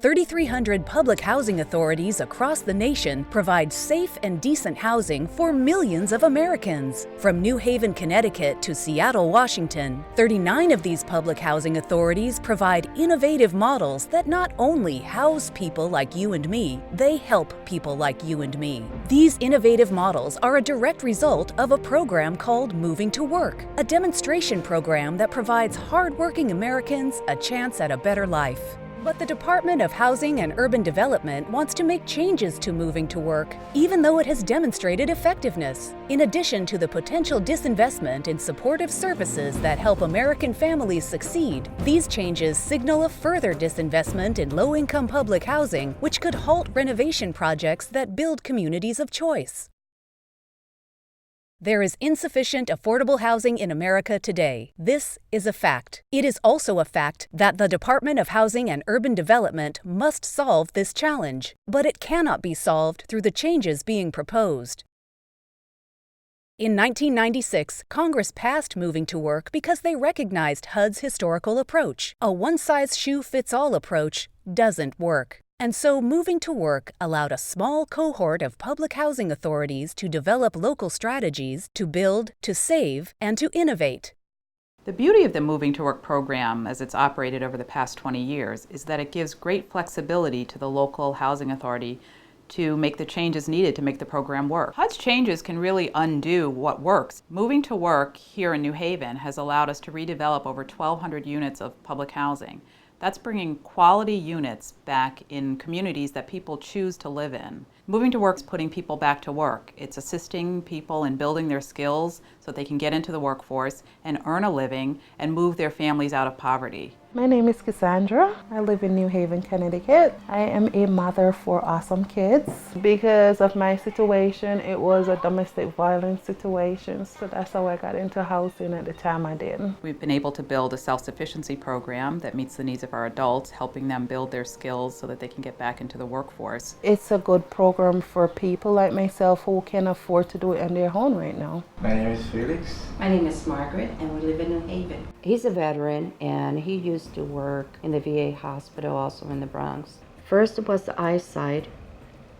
3,300 public housing authorities across the nation provide safe and decent housing for millions of Americans. From New Haven, Connecticut to Seattle, Washington, 39 of these public housing authorities provide innovative models that not only house people like you and me, they help people like you and me. These innovative models are a direct result of a program called Moving to Work, a demonstration program that provides hardworking Americans a chance at a better life. But the Department of Housing and Urban Development wants to make changes to Moving to Work, even though it has demonstrated effectiveness. In addition to the potential disinvestment in supportive services that help American families succeed, these changes signal a further disinvestment in low-income public housing, which could halt renovation projects that build communities of choice. There is insufficient affordable housing in America today. This is a fact. It is also a fact that the Department of Housing and Urban Development must solve this challenge, but it cannot be solved through the changes being proposed. In 1996, Congress passed Moving to Work because they recognized HUD's historical approach. A one-size-shoe-fits-all approach doesn't work. And so Moving to Work allowed a small cohort of public housing authorities to develop local strategies to build, to save, and to innovate. The beauty of the Moving to Work program, as it's operated over the past 20 years, is that it gives great flexibility to the local housing authority to make the changes needed to make the program work. HUD's changes can really undo what works. Moving to Work here in New Haven has allowed us to redevelop over 1,200 units of public housing. That's bringing quality units back in communities that people choose to live in. Moving to Work is putting people back to work. It's assisting people in building their skills so they can get into the workforce and earn a living and move their families out of poverty. My name is Cassandra. I live in New Haven, Connecticut. I am a mother for awesome kids. Because of my situation, it was a domestic violence situation, so that's how I got into housing at the time I did. We've been able to build a self-sufficiency program that meets the needs of our adults, helping them build their skills so that they can get back into the workforce. It's a good program for people like myself who can afford to do it on their own right now. My name is Felix. My name is Margaret, and we live in New Haven. He's a veteran, and he used to work in the VA hospital, also in the Bronx. First it was the eyesight,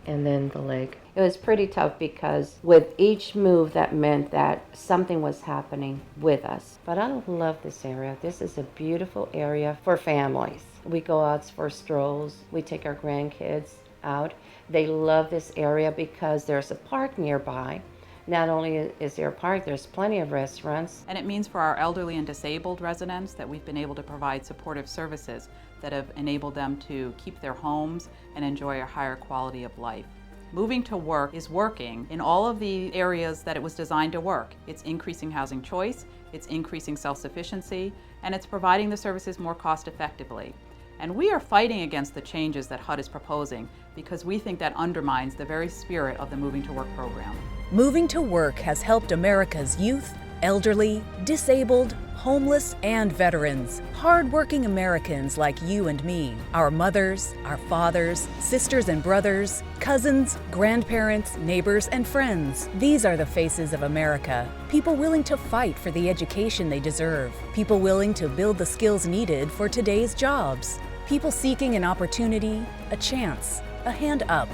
and then the leg. It was pretty tough because with each move that meant that something was happening with us. But I love this area. This is a beautiful area for families. We go out for strolls. We take our grandkids out. They love this area because there's a park nearby. Not only is there a park, there's plenty of restaurants. And it means for our elderly and disabled residents that we've been able to provide supportive services that have enabled them to keep their homes and enjoy a higher quality of life. Moving to Work is working in all of the areas that it was designed to work. It's increasing housing choice, it's increasing self-sufficiency, and it's providing the services more cost effectively. And we are fighting against the changes that HUD is proposing because we think that undermines the very spirit of the Moving to Work program. Moving to Work has helped America's youth, elderly, disabled, homeless, and veterans. Hardworking Americans like you and me, our mothers, our fathers, sisters and brothers, cousins, grandparents, neighbors, and friends. These are the faces of America. People willing to fight for the education they deserve. People willing to build the skills needed for today's jobs. People seeking an opportunity, a chance, a hand up.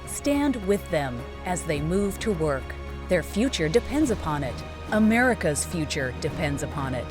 Stand with them as they move to work. Their future depends upon it. America's future depends upon it.